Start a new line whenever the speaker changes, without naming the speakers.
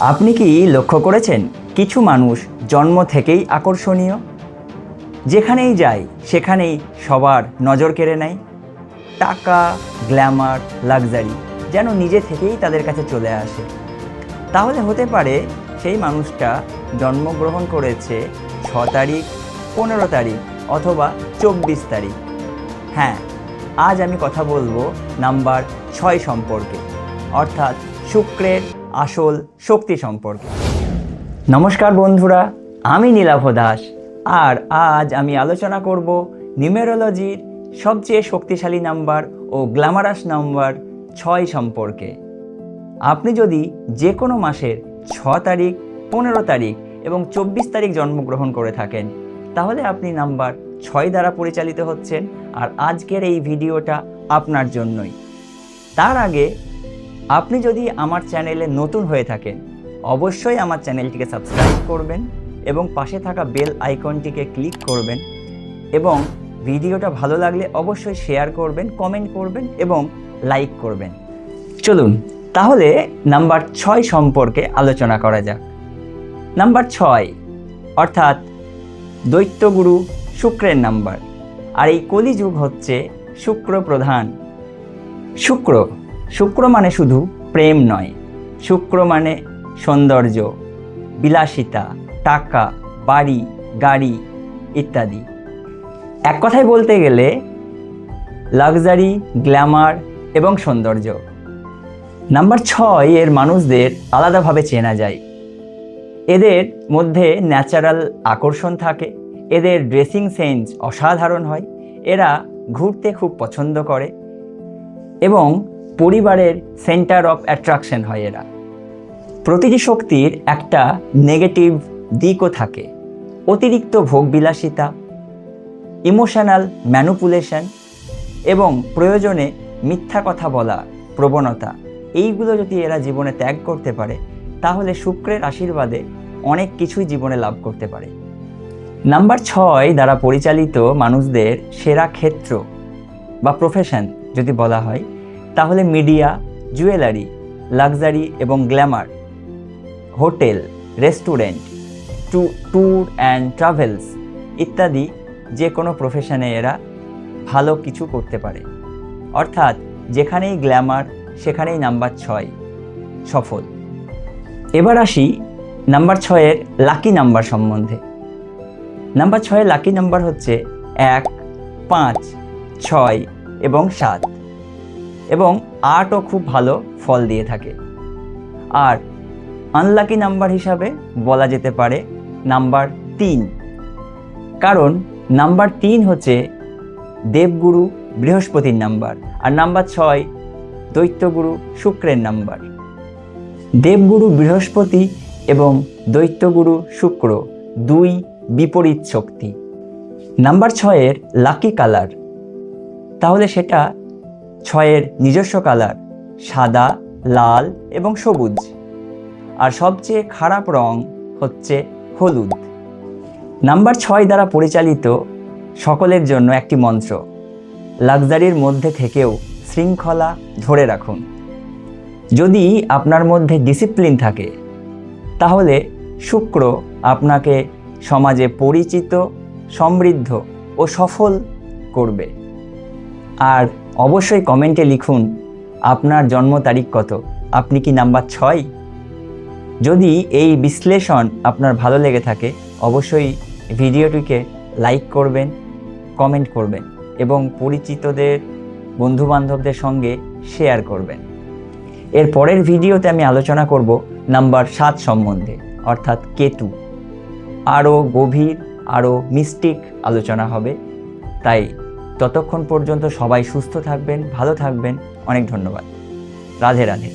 আপনি কি লক্ষ্য করেছেন কিছু মানুষ জন্ম থেকেই আকর্ষণীয়, যেখানেই যায় সেখানেই সবার নজর কেড়ে নেয়। টাকা, গ্ল্যামার, লাক্সারি যেন নিজে থেকেই তাদের কাছে চলে আসে। তাহলে হতে পারে সেই মানুষটা জন্মগ্রহণ করেছে 6 তারিখ, 15 তারিখ অথবা 24 তারিখ। হ্যাঁ, আজ আমি কথা বলবো নাম্বার 6 সম্পর্কে, অর্থাৎ শুক্রের আসল শক্তি সম্পর্কে। নমস্কার বন্ধুরা, আমি নীলাভ দাস, আর আজ আমি আলোচনা করব নিউমেরোলজির সবচেয়ে শক্তিশালী নাম্বার ও গ্ল্যামারাস নাম্বার 6 সম্পর্কে। আপনি যদি যে কোনো মাসের 6 তারিখ, 15 তারিখ এবং 24 তারিখ জন্মগ্রহণ করে থাকেন, তাহলে আপনি নাম্বার 6 দ্বারা পরিচালিত হচ্ছেন, আর আজকের এই ভিডিওটা আপনার জন্যই। তার আগে আপনি যদি আমার চ্যানেলে নতুন হয়ে থাকেন, অবশ্যই আমার চ্যানেলটিকে সাবস্ক্রাইব করবেন এবং পাশে থাকা বেল আইকনটিকে ক্লিক করবেন, এবং ভিডিওটা ভালো লাগলে অবশ্যই শেয়ার করবেন, কমেন্ট করবেন এবং লাইক করবেন। চলুন তাহলে নাম্বার 6 সম্পর্কে আলোচনা করা যাক। নাম্বার 6 অর্থাৎ দৈত্যগুরু শুক্রের নাম্বার, আর এই কলিযুগ হচ্ছে শুক্র প্রধান। শুক্র মানে শুধু প্রেম নয়, শুক্র মানে সৌন্দর্য, বিলাসিতা, টাকা, বাড়ি, গাড়ি ইত্যাদি। এক কথায় বলতে গেলে লাক্সারি, গ্ল্যামার এবং সৌন্দর্য। নাম্বার 6 এর মানুষদের আলাদাভাবে চেনা যায়। এদের মধ্যে ন্যাচারাল আকর্ষণ থাকে, এদের ড্রেসিং সেন্স অসাধারণ হয়, এরা ঘুরতে খুব পছন্দ করে এবং পরিবারের সেন্টার অফ অ্যাট্রাকশন হয় এরা। প্রতিটি শক্তির একটা নেগেটিভ দিকও থাকে, অতিরিক্ত ভোগবিলাসিতা, ইমোশনাল ম্যানুপুলেশন এবং প্রয়োজনে মিথ্যা কথা বলা প্রবণতা। এইগুলো যদি এরা জীবনে ত্যাগ করতে পারে, তাহলে শুক্রের আশীর্বাদে অনেক কিছুই জীবনে লাভ করতে পারে। নাম্বার 6 দ্বারা পরিচালিত মানুষদের সেরা ক্ষেত্র বা প্রফেশন যদি বলা হয়, তাহলে মিডিয়া, জুয়েলারি, লাক্সারি এবং Glamour, hotel, restaurant, tour and travels ইত্যাদি যে কোনো প্রফেশনে এরা ভালো কিছু করতে পারে। অর্থাৎ যেখানেই গ্ল্যামার সেখানেই নাম্বার 6 সফল। এবার আসি নাম্বার 6 লাকি নাম্বার সম্বন্ধে। নাম্বার 6 লাকি নাম্বার হচ্ছে 1, 5, 6 এবং 7, এবং 8ও খুব ভালো ফল দিয়ে থাকে। আর আনলাকি নাম্বার হিসাবে বলা যেতে পারে নাম্বার 3, কারণ নাম্বার 3 হচ্ছে দেবগুরু বৃহস্পতির নাম্বার, আর নাম্বার 6 দৈত্যগুরু শুক্রের নাম্বার। দেবগুরু বৃহস্পতি এবং দৈত্যগুরু শুক্র দুই বিপরীত শক্তি। নাম্বার 6 লাকি কালার, তাহলে সেটা 6 নিজস্ব কালার সাদা, লাল এবং সবুজ। আর সবচেয়ে খারাপ রং হচ্ছে হলুদ। নাম্বার 6 দ্বারা পরিচালিত সকলের জন্য একটি মন্ত্র, লাক্সারির মধ্যে থেকেও শৃঙ্খলা ধরে রাখুন। যদি আপনার মধ্যে ডিসিপ্লিন থাকে, তাহলে শুক্র আপনাকে সমাজে পরিচিত, সমৃদ্ধ ও সফল করবে। আর অবশ্যই কমেন্টে লিখুন আপনার জন্ম তারিখ কত, আপনি কি নাম্বার 6? যদি এই বিশ্লেষণ আপনার ভালো লেগে থাকে, অবশ্যই ভিডিওটিকে লাইক করবেন, কমেন্ট করবেন এবং পরিচিতদের, বন্ধুবান্ধবদের সঙ্গে শেয়ার করবেন। এর পরের ভিডিওতে আমি আলোচনা করব নাম্বার 7 সম্বন্ধে, অর্থাৎ কেতু। আরও গভীর, আরও মিস্টিক আলোচনা হবে। তাই ততক্ষণ পর্যন্ত সবাই সুস্থ থাকবেন, ভালো থাকবেন। অনেক ধন্যবাদ। রাধে রাধে।